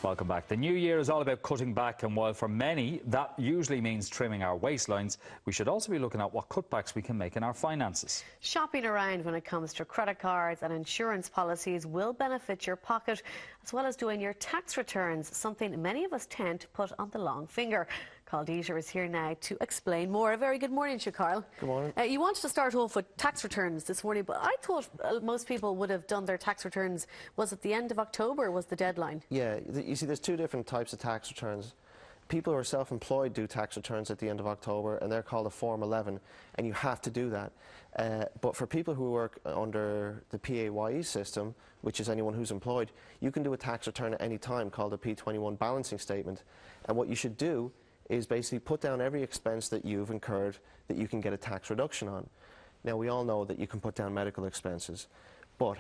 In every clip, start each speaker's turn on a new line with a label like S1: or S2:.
S1: Welcome back. The new year is all about cutting back, and while for many that usually means trimming our waistlines, we should also be looking at what cutbacks we can make in our finances.
S2: Shopping around when it comes to credit cards and insurance policies will benefit your pocket, as well as doing your tax returns, something many of us tend to put on the long finger. Carl Dieter is here now to explain more. A very good morning to you, Carl.
S3: Good morning.
S2: You wanted to start off with tax returns this morning, but I thought most people would have done their tax returns. Was it the end of October was the deadline?
S3: Yeah, you see there's two different types of tax returns. People who are self-employed do tax returns at the end of October, and they're called a Form 11, and you have to do that. But for people who work under the PAYE system, which is anyone who's employed, you can do a tax return at any time called a P21 balancing statement. And what you should do is basically put down every expense that you've incurred that you can get a tax reduction on. Now, we all know that you can put down medical expenses, but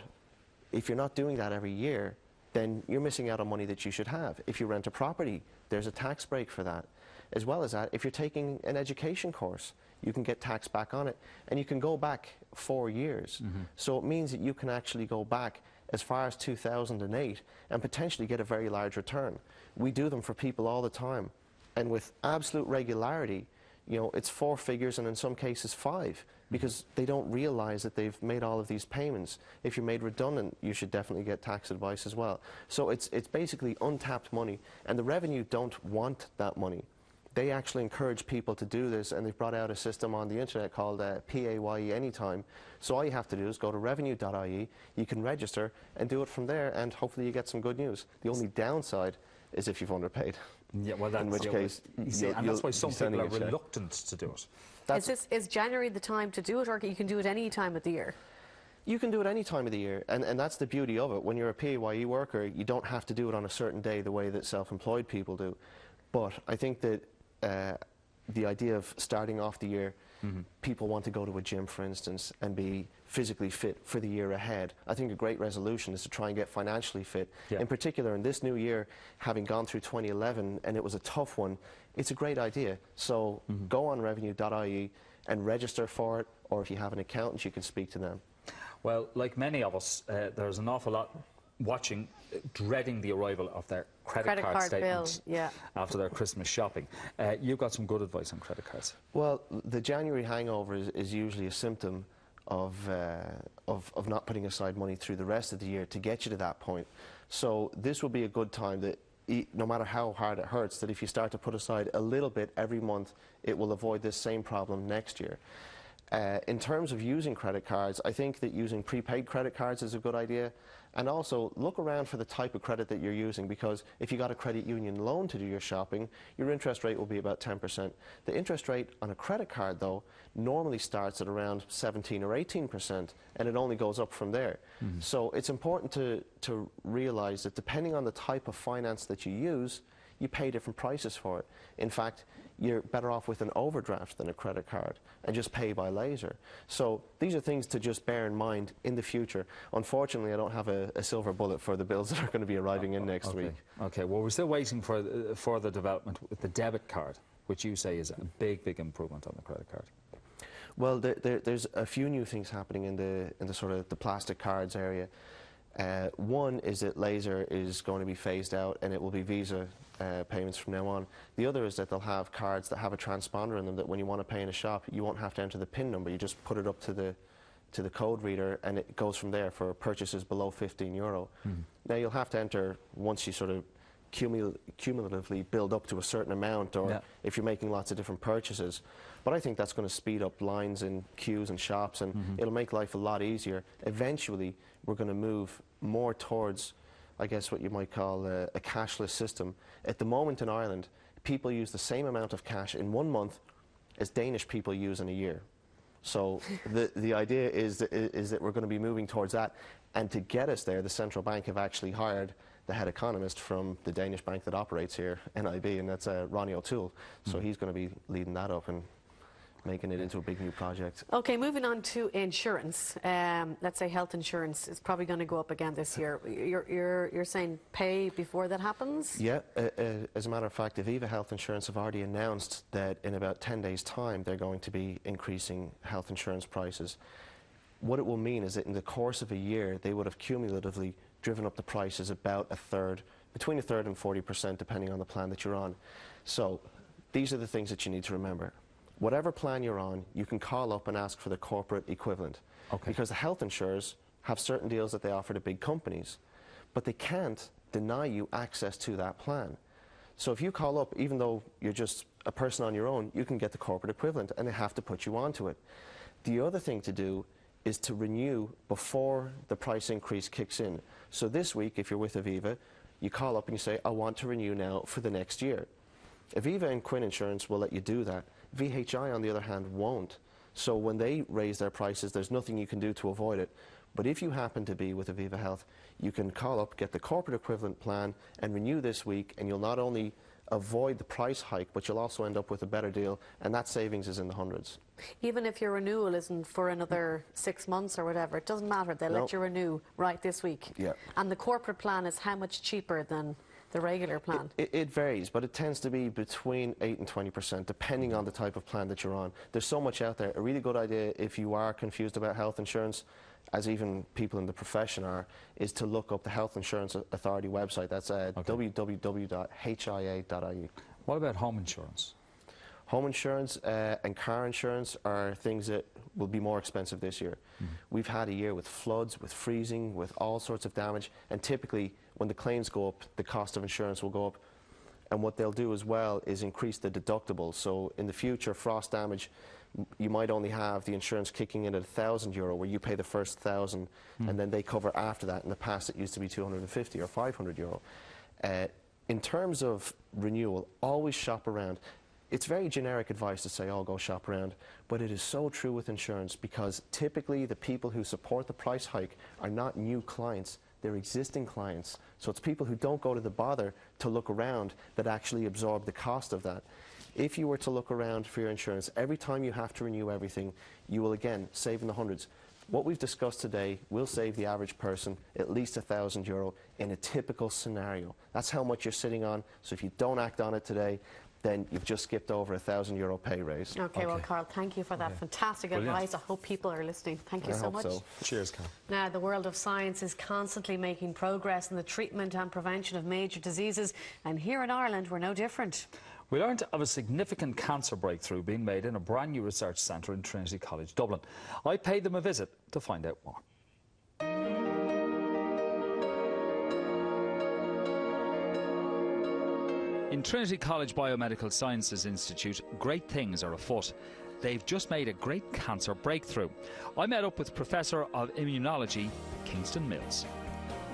S3: if you're not doing that every year, then you're missing out on money that you should have. If you rent a property, there's a tax break for that. As well as that, if you're taking an education course, you can get tax back on it, and you can go back 4 years. So it means that you can actually go back as far as 2008 and potentially get a very large return. We do them for people all the time, and with absolute regularity. You know, it's 4 figures and in some cases 5, because they don't realize that they've made all of these payments. If you're made redundant, you should definitely get tax advice as well. So it's basically untapped money, and the revenue don't want that money. They actually encourage people to do this, and they've brought out a system on the internet called PAYE Anytime. So all you have to do is go to revenue.ie, you can register and do it from there, and hopefully you get some good news. The only downside is if you've underpaid.
S1: Yeah, well, that's,
S3: in which case,
S1: and that's why some people are reluctant to do it.
S2: Is January the time to do it, or you can do it any time of the year?
S3: You can do it any time of the year, and that's the beauty of it. When you're a PAYE worker, you don't have to do it on a certain day the way that self-employed people do. But I think that the idea of starting off the year, people want to go to a gym, for instance, and be physically fit for the year ahead. I think a great resolution is to try and get financially fit. Yeah. In particular, in this new year, having gone through 2011, and it was a tough one, it's a great idea. So go on revenue.ie and register for it, or if you have an accountant, you can speak to them.
S1: Well, like many of us, there's an awful lot watching, dreading the arrival of their credit card statement after their Christmas shopping. You've got some good advice on credit cards.
S3: Well, the January hangover is usually a symptom of not putting aside money through the rest of the year to get you to that point. So this will be a good time that, no matter how hard it hurts, that if you start to put aside a little bit every month, it will avoid this same problem next year. In terms of using credit cards, I think that using prepaid credit cards is a good idea. And also look around for the type of credit that you're using, because if you got a credit union loan to do your shopping, your interest rate will be about 10%. The interest rate on a credit card, though, normally starts at around 17 or 18%, and it only goes up from there. So it's important to realize that depending on the type of finance that you use, you pay different prices for it. In fact, you're better off with an overdraft than a credit card, and just pay by laser. So these are things to just bear in mind in the future. Unfortunately, I don't have a silver bullet for the bills that are going to be arriving in next week.
S1: Okay, well, we're still waiting for further development with the debit card, which you say is a big improvement on the credit card.
S3: Well, there's a few new things happening in the sort of the plastic cards area. One is that laser is going to be phased out, and it will be Visa payments from now on. The other is that they'll have cards that have a transponder in them, that when you want to pay in a shop, you won't have to enter the PIN number. You just put it up to the code reader, and it goes from there for purchases below €15. Now, you'll have to enter once you sort of cumulatively build up to a certain amount, or if you're making lots of different purchases. But I think that's going to speed up lines in queues and shops, and it'll make life a lot easier. Eventually, we're going to move more towards, I guess, what you might call a cashless system. At the moment in Ireland, people use the same amount of cash in 1 month as Danish people use in a year. So the idea is that we're going to be moving towards that. And to get us there, the central bank have actually hired the head economist from the Danish bank that operates here, NIB, and that's Ronnie O'Toole. So he's going to be leading that up and making it into a big new project.
S2: Okay, moving on to insurance. Let's say health insurance is probably going to go up again this year. You're saying pay before that happens?
S3: Yeah, as a matter of fact, Aviva Health Insurance have already announced that in about 10 days' time they're going to be increasing health insurance prices. What it will mean is that in the course of a year they would have cumulatively driven up the prices about a third between a third and 40% depending on the plan that you're on. So these are the things that you need to remember. Whatever plan you're on, you can call up and ask for the corporate equivalent.
S1: Okay.
S3: Because the health insurers have certain deals that they offer to big companies, but they can't deny you access to that plan. So if you call up, even though you're just a person on your own, you can get the corporate equivalent, and they have to put you onto it. The other thing to do is to renew before the price increase kicks in. So this week, if you're with Aviva, you call up and you say, I want to renew now for the next year. Aviva and Quinn Insurance will let you do that. VHI, on the other hand, won't. So when they raise their prices, there's nothing you can do to avoid it. But if you happen to be with Aviva Health, you can call up, get the corporate equivalent plan, and renew this week, and you'll not only avoid the price hike, but you'll also end up with a better deal, and that savings is in the hundreds.
S2: Even if your renewal isn't for another 6 months or whatever, it doesn't matter. They'll let you renew right this week.
S3: Yeah.
S2: And the corporate plan is how much cheaper than the regular plan?
S3: It varies, but it tends to be between 8 and 20%, depending on the type of plan that you're on. There's so much out there. A really good idea, if you are confused about health insurance, as even people in the profession are, is to look up the Health Insurance Authority website. That's www.hia.ie.
S1: What about home insurance?
S3: Home insurance and car insurance are things that will be more expensive this year. We've had a year with floods, with freezing, with all sorts of damage, and typically when the claims go up, the cost of insurance will go up. And what they'll do as well is increase the deductible. So in the future, frost damage, you might only have the insurance kicking in at €1,000, where you pay the first 1,000 and then they cover after that. In the past, it used to be 250 or €500. In terms of renewal, always shop around. It's very generic advice to say, oh, go shop around, but it is so true with insurance, because typically the people who support the price hike are not new clients, they're existing clients. So it's people who don't go to the bother to look around that actually absorb the cost of that. If you were to look around for your insurance, every time you have to renew everything, you will again save in the hundreds. What we've discussed today will save the average person at least €1,000 in a typical scenario. That's how much you're sitting on. So if you don't act on it today, then you've just skipped over €1,000 pay raise.
S2: Okay, well, Carl, thank you for that fantastic advice. I hope people are listening. Thank you so much.
S3: So.
S1: Cheers, Carl.
S2: Now, the world of science is constantly making progress in the treatment and prevention of major diseases, and here in Ireland, we're no different.
S1: We learned of a significant cancer breakthrough being made in a brand new research centre in Trinity College, Dublin. I paid them a visit to find out more. In Trinity College Biomedical Sciences Institute, great things are afoot. They've just made a great cancer breakthrough. I met up with Professor of Immunology, Kingston Mills.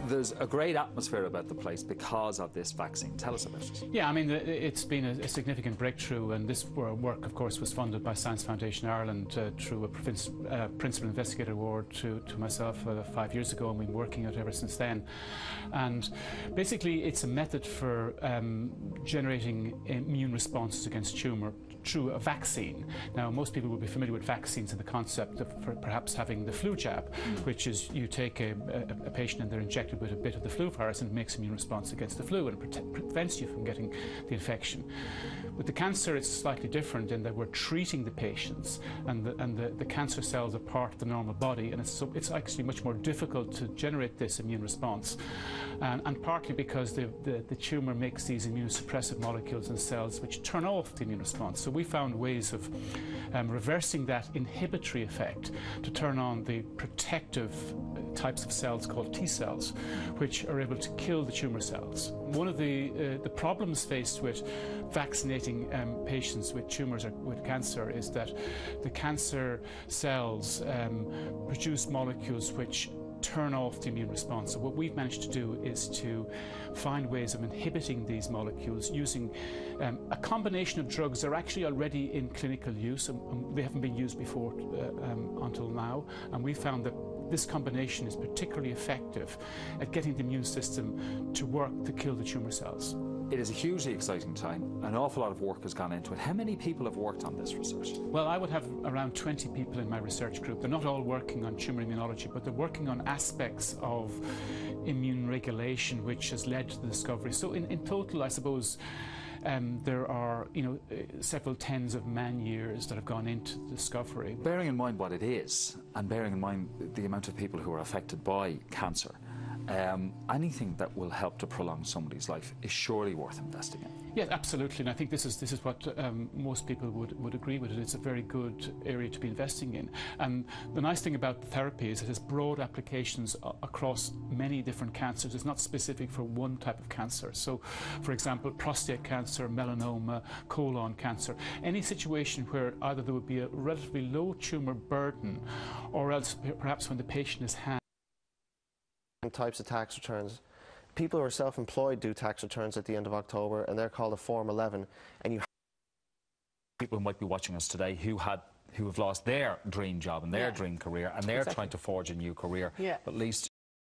S1: There's a great atmosphere about the place because of this vaccine. Tell us about it.
S4: Yeah, I mean, it's been a significant breakthrough, and this work, of course, was funded by Science Foundation Ireland through a Principal Investigator Award to myself 5 years ago, and we've been working on it ever since then. And basically, it's a method for generating immune responses against tumour through a vaccine. Now, most people will be familiar with vaccines and the concept of perhaps having the flu jab, which is you take a patient and they're injected with a bit of the flu virus, and it makes immune response against the flu and prevents you from getting the infection. With the cancer, it's slightly different in that we're treating the patients, and the cancer cells are part of the normal body, and it's actually much more difficult to generate this immune response, and partly because the tumour makes these immunosuppressive molecules in cells which turn off the immune response. So we found ways of reversing that inhibitory effect to turn on the protective types of cells called T cells, which are able to kill the tumour cells. One of the problems faced with vaccinating patients with tumours or with cancer is that the cancer cells produce molecules which turn off the immune response. So what we've managed to do is to find ways of inhibiting these molecules using a combination of drugs that are actually already in clinical use, and they haven't been used before until now, and we found that this combination is particularly effective at getting the immune system to work to kill the tumour cells.
S1: It is a hugely exciting time. An awful lot of work has gone into it. How many people have worked on this research?
S4: Well, I would have around 20 people in my research group. They're not all working on tumour immunology, but they're working on aspects of immune regulation which has led to the discovery. So in total, I suppose, there are, several tens of man-years that have gone into the discovery.
S1: Bearing in mind what it is, and bearing in mind the amount of people who are affected by cancer, Anything that will help to prolong somebody's life is surely worth investing in.
S4: Yes, absolutely, and I think this is what most people would agree with it. It's a very good area to be investing in. And the nice thing about therapy is it has broad applications across many different cancers. It's not specific for one type of cancer. So, for example, prostate cancer, melanoma, colon cancer, any situation where either there would be a relatively low tumour burden, or else perhaps when the patient is
S3: types of tax returns. People who are self-employed do tax returns at the end of October, and they're called a Form 11. And
S1: people who might be watching us today who have lost their dream job and their dream career, and they're trying to forge a new career.
S2: Yeah.
S1: At least